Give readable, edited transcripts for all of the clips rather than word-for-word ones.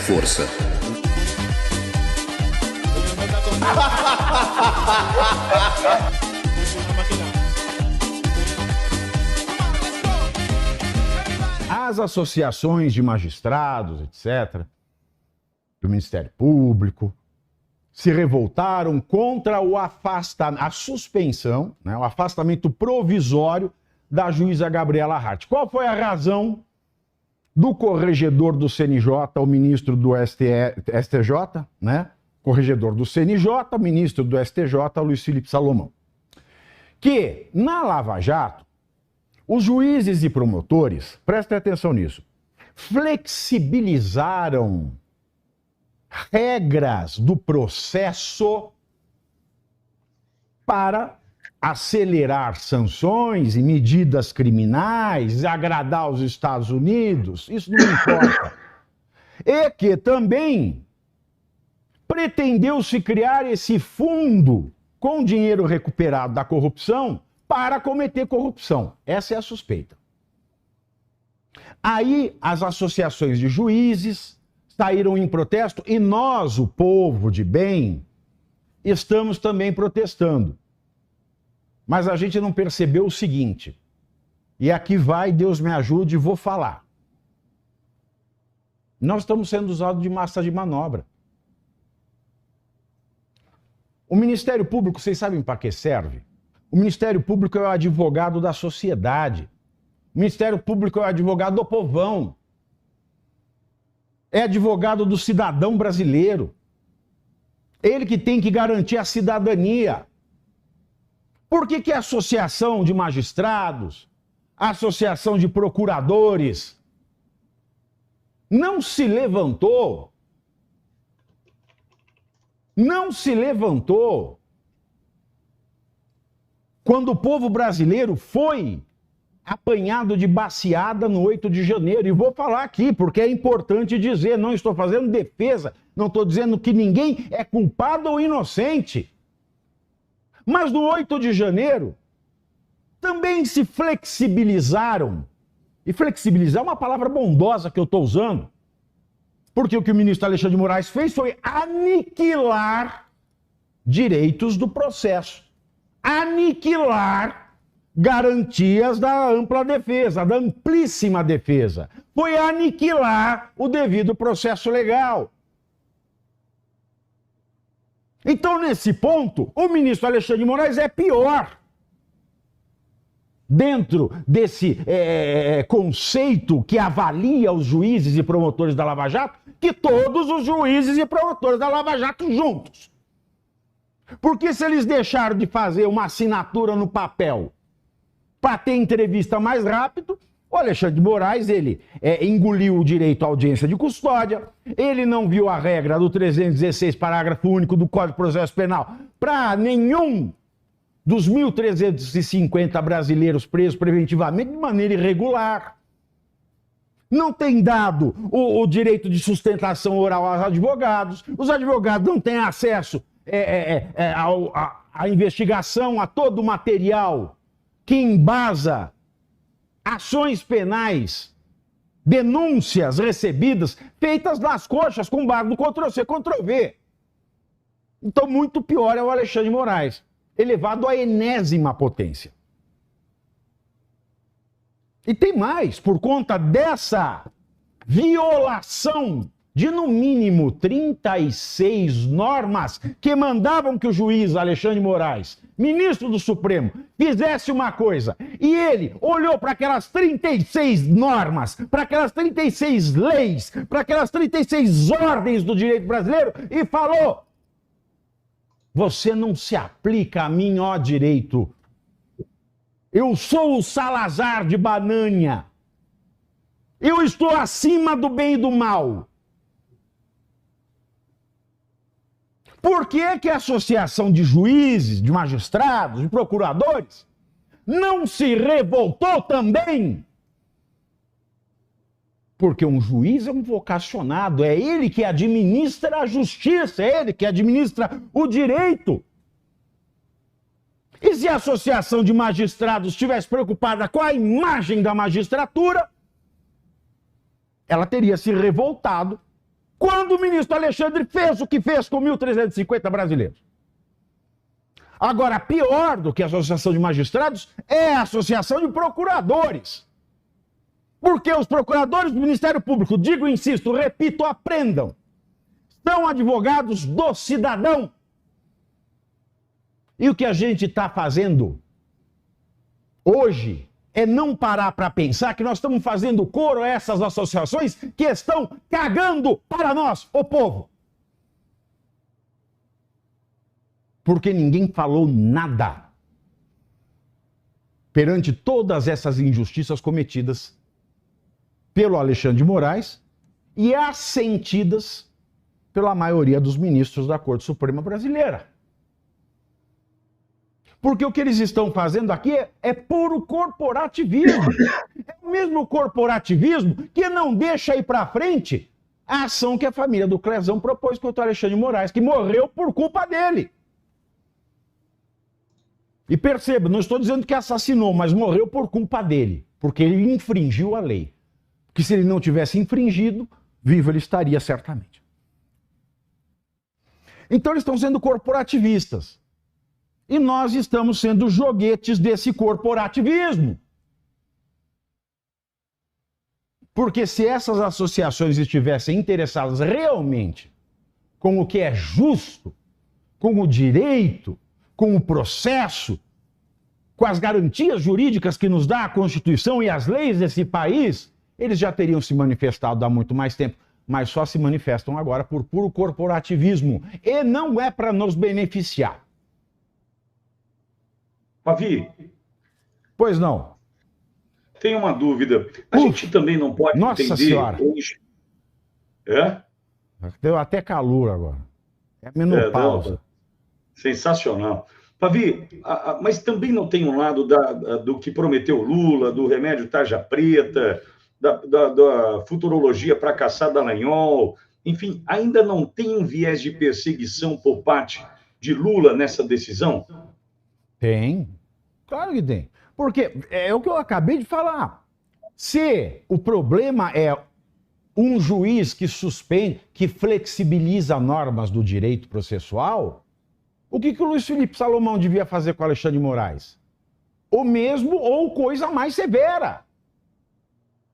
Força. As associações de magistrados, etc., do Ministério Público, se revoltaram contra a suspensão, né, o afastamento provisório da juíza Gabriela Hart. Qual foi a razão do corregedor do CNJ, o ministro do STJ, né? Corregedor do CNJ, ministro do STJ, Luiz Felipe Salomão? Que, na Lava Jato, os juízes e promotores, prestem atenção nisso, flexibilizaram regras do processo para acelerar sanções e medidas criminais, agradar os Estados Unidos, isso não importa. E que também pretendeu-se criar esse fundo com dinheiro recuperado da corrupção para cometer corrupção. Essa é a suspeita. Aí as associações de juízes saíram em protesto e nós, o povo de bem, estamos também protestando. Mas a gente não percebeu o seguinte, e aqui vai, Deus me ajude, vou falar. Nós estamos sendo usados de massa de manobra. O Ministério Público, vocês sabem para que serve? O Ministério Público é o advogado da sociedade. O Ministério Público é o advogado do povão. É advogado do cidadão brasileiro. Ele que tem que garantir a cidadania. Por que a associação de magistrados, a associação de procuradores, não se levantou quando o povo brasileiro foi apanhado de baciada no 8 de janeiro? E vou falar aqui, porque é importante dizer, não estou fazendo defesa, não estou dizendo que ninguém é culpado ou inocente. Mas no 8 de janeiro, também se flexibilizaram. E flexibilizar é uma palavra bondosa que eu estou usando. Porque o que o ministro Alexandre de Moraes fez foi aniquilar direitos do processo. Aniquilar garantias da ampla defesa, da amplíssima defesa. Foi aniquilar o devido processo legal. Então, nesse ponto, o ministro Alexandre de Moraes é pior. Dentro desse conceito que avalia os juízes e promotores da Lava Jato, que todos os juízes e promotores da Lava Jato juntos. Porque se eles deixaram de fazer uma assinatura no papel para ter entrevista mais rápido, o Alexandre de Moraes, ele engoliu o direito à audiência de custódia, ele não viu a regra do 316, parágrafo único do Código de Processo Penal, para nenhum dos 1.350 brasileiros presos preventivamente de maneira irregular. Não tem dado o direito de sustentação oral aos advogados, os advogados não têm acesso à investigação, a todo o material que embasa ações penais, denúncias recebidas, feitas nas coxas com base no Ctrl-C, Ctrl-V. Então, muito pior é o Alexandre de Moraes, elevado à enésima potência. E tem mais, por conta dessa violação de, no mínimo, 36 normas que mandavam que o juiz Alexandre de Moraes, ministro do Supremo, fizesse uma coisa, e ele olhou para aquelas 36 normas, para aquelas 36 leis, para aquelas 36 ordens do direito brasileiro e falou: você não se aplica a mim, ó direito. Eu sou o Salazar de Bananha. Eu estou acima do bem e do mal. Por que a associação de juízes, de magistrados, de procuradores não se revoltou também? Porque um juiz é um vocacionado, é ele que administra a justiça, é ele que administra o direito. E se a associação de magistrados estivesse preocupada com a imagem da magistratura, ela teria se revoltado Quando o ministro Alexandre fez o que fez com 1.350 brasileiros. Agora, pior do que a Associação de Magistrados é a Associação de Procuradores. Porque os procuradores do Ministério Público, digo e insisto, repito, aprendam, são advogados do cidadão. E o que a gente está fazendo hoje é não parar para pensar que nós estamos fazendo coro a essas associações que estão cagando para nós, o povo. Porque ninguém falou nada perante todas essas injustiças cometidas pelo Alexandre de Moraes e assentidas pela maioria dos ministros da Corte Suprema Brasileira. Porque o que eles estão fazendo aqui é puro corporativismo. É o mesmo corporativismo que não deixa ir para frente a ação que a família do Clezão propôs contra o Alexandre de Moraes, que morreu por culpa dele. E perceba, não estou dizendo que assassinou, mas morreu por culpa dele, porque ele infringiu a lei. Que se ele não tivesse infringido, vivo ele estaria certamente. Então eles estão sendo corporativistas. E nós estamos sendo joguetes desse corporativismo. Porque se essas associações estivessem interessadas realmente com o que é justo, com o direito, com o processo, com as garantias jurídicas que nos dá a Constituição e as leis desse país, eles já teriam se manifestado há muito mais tempo. Mas só se manifestam agora por puro corporativismo. E não é para nos beneficiar. Pavi, Pois não. tem uma dúvida. A gente também não pode Nossa entender Senhora. hoje. É? Deu até calor agora. É menopausa. Sensacional. Pavi, mas também não tem um lado do que prometeu Lula, do remédio tarja preta, da futurologia para caçar Dallagnol. Enfim, ainda não tem um viés de perseguição por parte de Lula nessa decisão? Tem. Claro que tem. Porque é o que eu acabei de falar. Se o problema é um juiz que suspende, que flexibiliza normas do direito processual, o que o Luiz Felipe Salomão devia fazer com o Alexandre de Moraes? O mesmo ou coisa mais severa.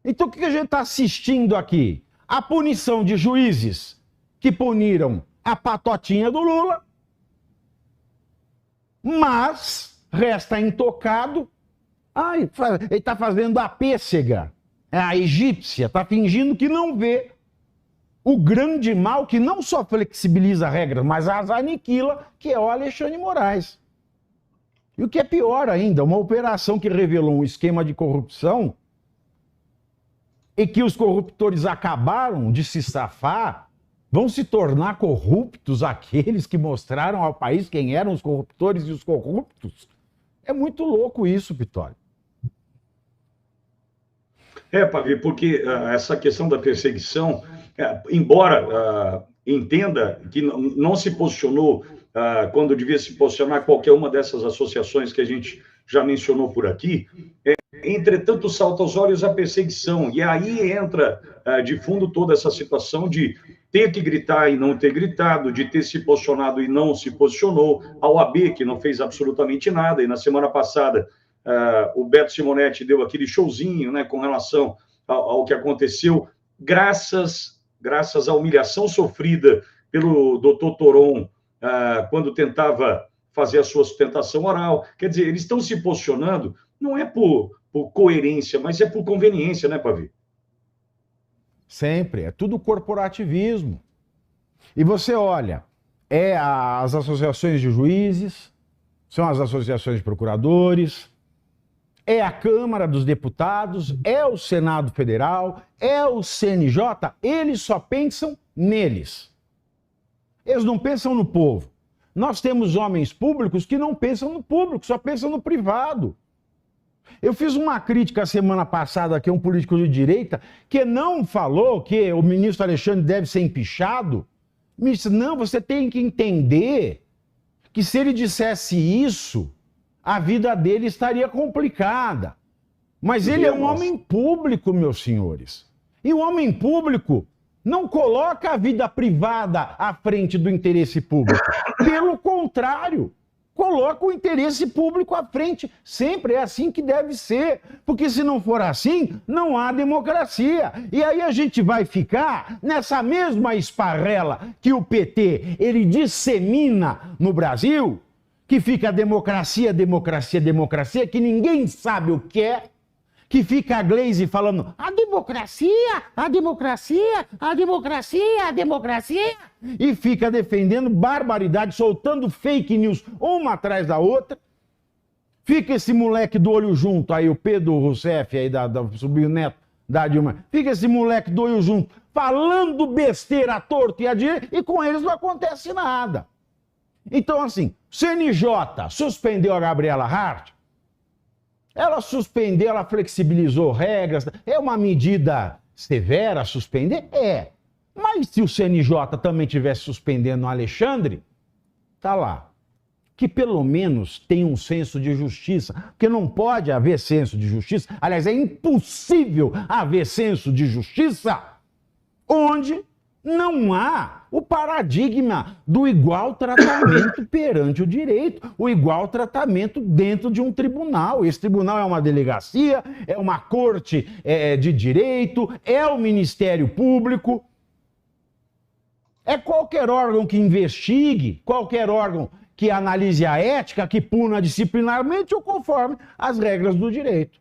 Então o que a gente está assistindo aqui? A punição de juízes que puniram a patotinha do Lula, mas resta intocado. Ai, ele está fazendo a pêssega, a egípcia, está fingindo que não vê o grande mal que não só flexibiliza regras, mas as aniquila, que é o Alexandre de Moraes. E o que é pior ainda, uma operação que revelou um esquema de corrupção e que os corruptores acabaram de se safar, vão se tornar corruptos aqueles que mostraram ao país quem eram os corruptores e os corruptos. É muito louco isso, Vitório. Pavi, porque essa questão da perseguição, embora entenda que não se posicionou quando devia se posicionar qualquer uma dessas associações que a gente já mencionou por aqui, entretanto salta aos olhos a perseguição, e aí entra de fundo toda essa situação de ter que gritar e não ter gritado, de ter se posicionado e não se posicionou, a OAB que não fez absolutamente nada, e na semana passada o Beto Simonetti deu aquele showzinho, né, com relação ao que aconteceu, graças à humilhação sofrida pelo doutor Toron quando tentava fazer a sua sustentação oral. Quer dizer, eles estão se posicionando, não é por coerência, mas é por conveniência, né, Pavi? Sempre, é tudo corporativismo. E você olha, as associações de juízes, são as associações de procuradores, é a Câmara dos Deputados, é o Senado Federal, é o CNJ, eles só pensam neles. Eles não pensam no povo. Nós temos homens públicos que não pensam no público, só pensam no privado. Eu fiz uma crítica a semana passada aqui a um político de direita que não falou que o ministro Alexandre deve ser empichado. Me disse, não, você tem que entender que se ele dissesse isso, a vida dele estaria complicada. Mas ele é um homem público, meus senhores. E o homem público não coloca a vida privada à frente do interesse público. Pelo contrário, coloca o interesse público à frente. Sempre é assim que deve ser. Porque se não for assim, não há democracia. E aí a gente vai ficar nessa mesma esparrela que o PT, ele dissemina no Brasil, que fica democracia, democracia, democracia, que ninguém sabe o que é, que fica a Glaze falando a democracia, a democracia, a democracia, a democracia, e fica defendendo barbaridade, soltando fake news uma atrás da outra. Fica esse moleque do olho junto, aí o Pedro Rousseff, aí da sobrinho neto da Dilma, fica esse moleque do olho junto, falando besteira à torta e à direita, e com eles não acontece nada. Então, assim, CNJ suspendeu a Gabriela Hart, ela suspendeu, ela flexibilizou regras, é uma medida severa suspender? É. Mas se o CNJ também tivesse suspendendo o Alexandre, tá lá. Que pelo menos tem um senso de justiça, porque não pode haver senso de justiça, aliás, é impossível haver senso de justiça onde não há o paradigma do igual tratamento perante o direito, o igual tratamento dentro de um tribunal. Esse tribunal é uma delegacia, é uma corte de direito, é o Ministério Público, é qualquer órgão que investigue, qualquer órgão que analise a ética, que puna disciplinarmente ou conforme as regras do direito.